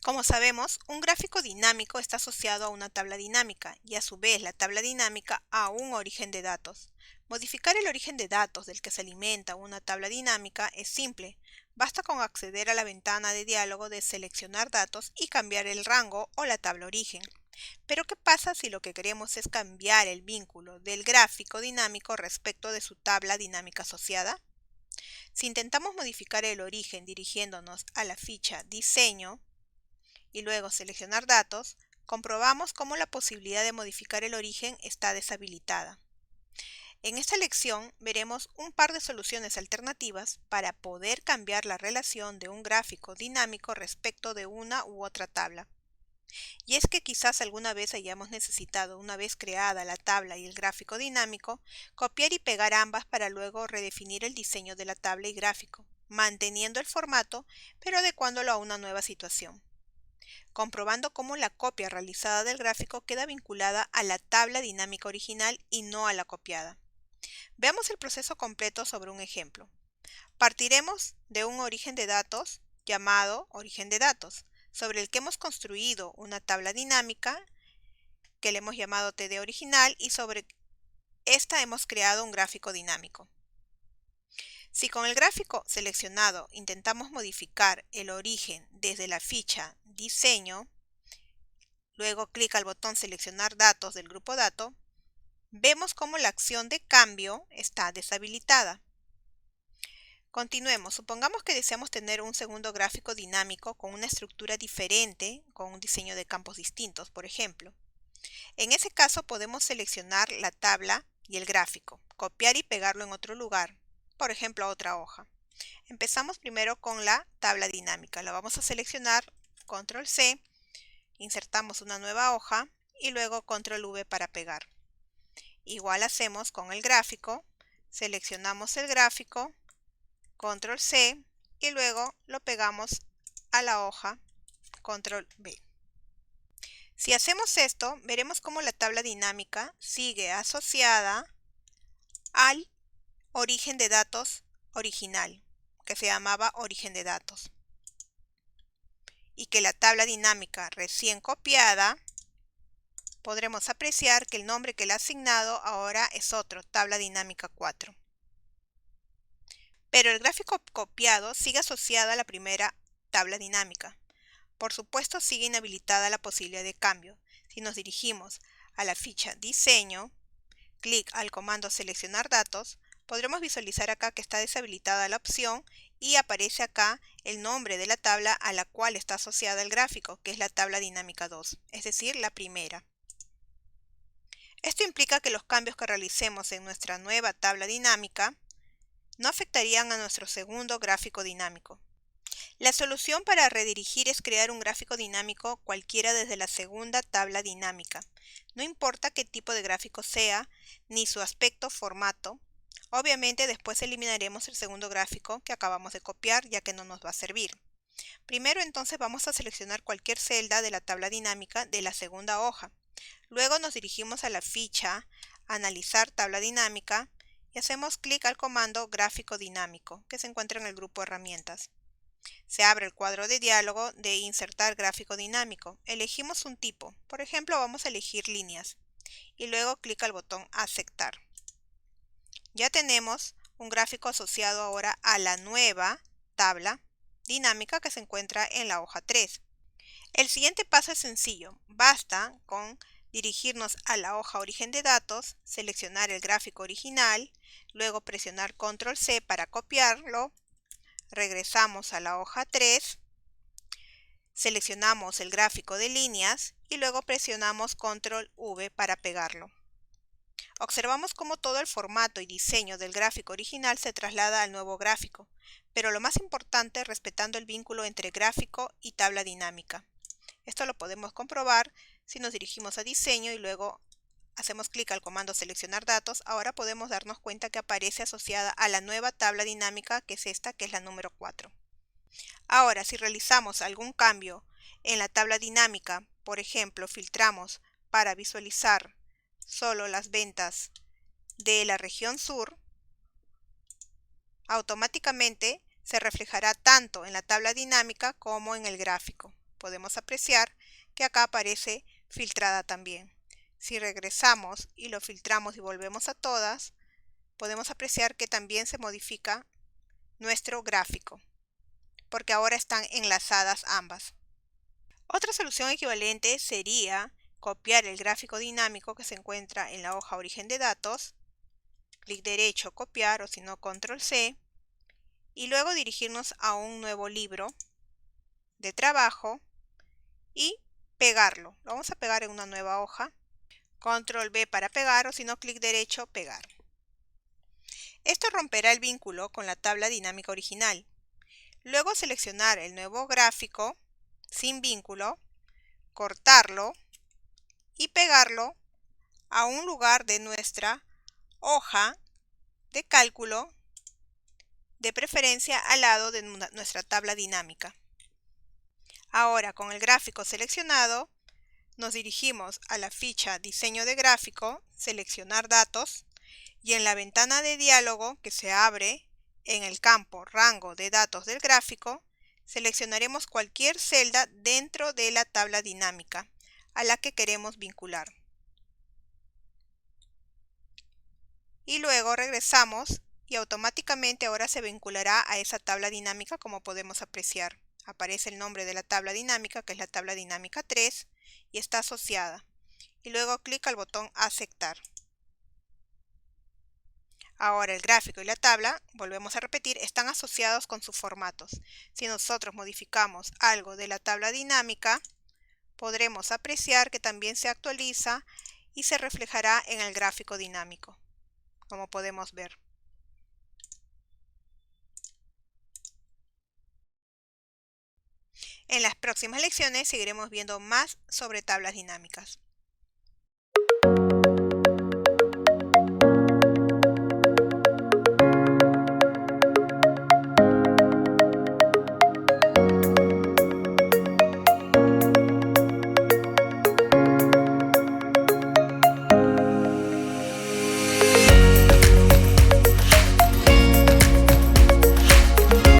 Como sabemos, un gráfico dinámico está asociado a una tabla dinámica y a su vez la tabla dinámica a un origen de datos. Modificar el origen de datos del que se alimenta una tabla dinámica es simple. Basta con acceder a la ventana de diálogo de seleccionar datos y cambiar el rango o la tabla origen. Pero ¿qué pasa si lo que queremos es cambiar el vínculo del gráfico dinámico respecto de su tabla dinámica asociada? Si intentamos modificar el origen dirigiéndonos a la ficha Diseño, y luego seleccionar datos, comprobamos cómo la posibilidad de modificar el origen está deshabilitada. En esta lección veremos un par de soluciones alternativas para poder cambiar la relación de un gráfico dinámico respecto de una u otra tabla. Y es que quizás alguna vez hayamos necesitado, una vez creada la tabla y el gráfico dinámico, copiar y pegar ambas para luego redefinir el diseño de la tabla y gráfico, manteniendo el formato pero adecuándolo a una nueva situación, comprobando cómo la copia realizada del gráfico queda vinculada a la tabla dinámica original y no a la copiada. Veamos el proceso completo sobre un ejemplo. Partiremos de un origen de datos llamado origen de datos, sobre el que hemos construido una tabla dinámica que le hemos llamado TD original y sobre esta hemos creado un gráfico dinámico. Si con el gráfico seleccionado intentamos modificar el origen desde la ficha Diseño, luego clic al botón Seleccionar datos del grupo Dato, vemos cómo la acción de cambio está deshabilitada. Continuemos. Supongamos que deseamos tener un segundo gráfico dinámico con una estructura diferente, con un diseño de campos distintos, por ejemplo. En ese caso podemos seleccionar la tabla y el gráfico, copiar y pegarlo en otro lugar, por ejemplo a otra hoja. Empezamos primero con la tabla dinámica. La vamos a seleccionar, Control C, insertamos una nueva hoja y luego Control V para pegar. Igual hacemos con el gráfico, seleccionamos el gráfico, Control C y luego lo pegamos a la hoja, Control V. Si hacemos esto, veremos cómo la tabla dinámica sigue asociada al origen de datos original, que se llamaba origen de datos, y que la tabla dinámica recién copiada, podremos apreciar que el nombre que le ha asignado ahora es otro, tabla dinámica 4. Pero el gráfico copiado sigue asociado a la primera tabla dinámica. Por supuesto, sigue inhabilitada la posibilidad de cambio. Si nos dirigimos a la ficha Diseño, clic al comando Seleccionar datos, podremos visualizar acá que está deshabilitada la opción y aparece acá el nombre de la tabla a la cual está asociada el gráfico, que es la tabla dinámica 2, es decir, la primera. Esto implica que los cambios que realicemos en nuestra nueva tabla dinámica no afectarían a nuestro segundo gráfico dinámico. La solución para redirigir es crear un gráfico dinámico cualquiera desde la segunda tabla dinámica. No importa qué tipo de gráfico sea, ni su aspecto o formato. Obviamente después eliminaremos el segundo gráfico que acabamos de copiar, ya que no nos va a servir. Primero entonces vamos a seleccionar cualquier celda de la tabla dinámica de la segunda hoja. Luego nos dirigimos a la ficha Analizar tabla dinámica y hacemos clic al comando Gráfico dinámico, que se encuentra en el grupo Herramientas. Se abre el cuadro de diálogo de Insertar gráfico dinámico. Elegimos un tipo, por ejemplo vamos a elegir líneas, y luego clic al botón Aceptar. Ya tenemos un gráfico asociado ahora a la nueva tabla dinámica que se encuentra en la hoja 3. El siguiente paso es sencillo, basta con dirigirnos a la hoja Origen de datos, seleccionar el gráfico original, luego presionar Control C para copiarlo. Regresamos a la hoja 3, seleccionamos el gráfico de líneas y luego presionamos Control V para pegarlo. Observamos cómo todo el formato y diseño del gráfico original se traslada al nuevo gráfico, pero lo más importante respetando el vínculo entre gráfico y tabla dinámica. Esto lo podemos comprobar si nos dirigimos a Diseño y luego hacemos clic al comando Seleccionar datos. Ahora podemos darnos cuenta que aparece asociada a la nueva tabla dinámica, que es esta, que es la número 4. Ahora, si realizamos algún cambio en la tabla dinámica, por ejemplo, filtramos para visualizar solo las ventas de la región sur, automáticamente se reflejará tanto en la tabla dinámica como en el gráfico. podemos apreciar que acá aparece filtrada también. Si regresamos y lo filtramos y volvemos a todas, podemos apreciar que también se modifica nuestro gráfico, porque ahora están enlazadas ambas. Otra solución equivalente sería copiar el gráfico dinámico que se encuentra en la hoja origen de datos, clic derecho, copiar, o si no, control C, y luego dirigirnos a un nuevo libro de trabajo y pegarlo. Lo vamos a pegar en una nueva hoja, control V para pegar, o si no, clic derecho, pegar. Esto romperá el vínculo con la tabla dinámica original. Luego seleccionar el nuevo gráfico sin vínculo, cortarlo y pegarlo a un lugar de nuestra hoja de cálculo, de preferencia al lado de nuestra tabla dinámica. Ahora, con el gráfico seleccionado, nos dirigimos a la ficha Diseño de gráfico, seleccionar datos, y en la ventana de diálogo que se abre en el campo Rango de datos del gráfico, seleccionaremos cualquier celda dentro de la tabla dinámica a la que queremos vincular. Y luego regresamos y automáticamente ahora se vinculará a esa tabla dinámica, como podemos apreciar. Aparece el nombre de la tabla dinámica, que es la tabla dinámica 3, y está asociada. Y luego clic al botón Aceptar. Ahora el gráfico y la tabla, volvemos a repetir, están asociados con sus formatos. Si nosotros modificamos algo de la tabla dinámica, podremos apreciar que también se actualiza y se reflejará en el gráfico dinámico, como podemos ver. En las próximas lecciones seguiremos viendo más sobre tablas dinámicas.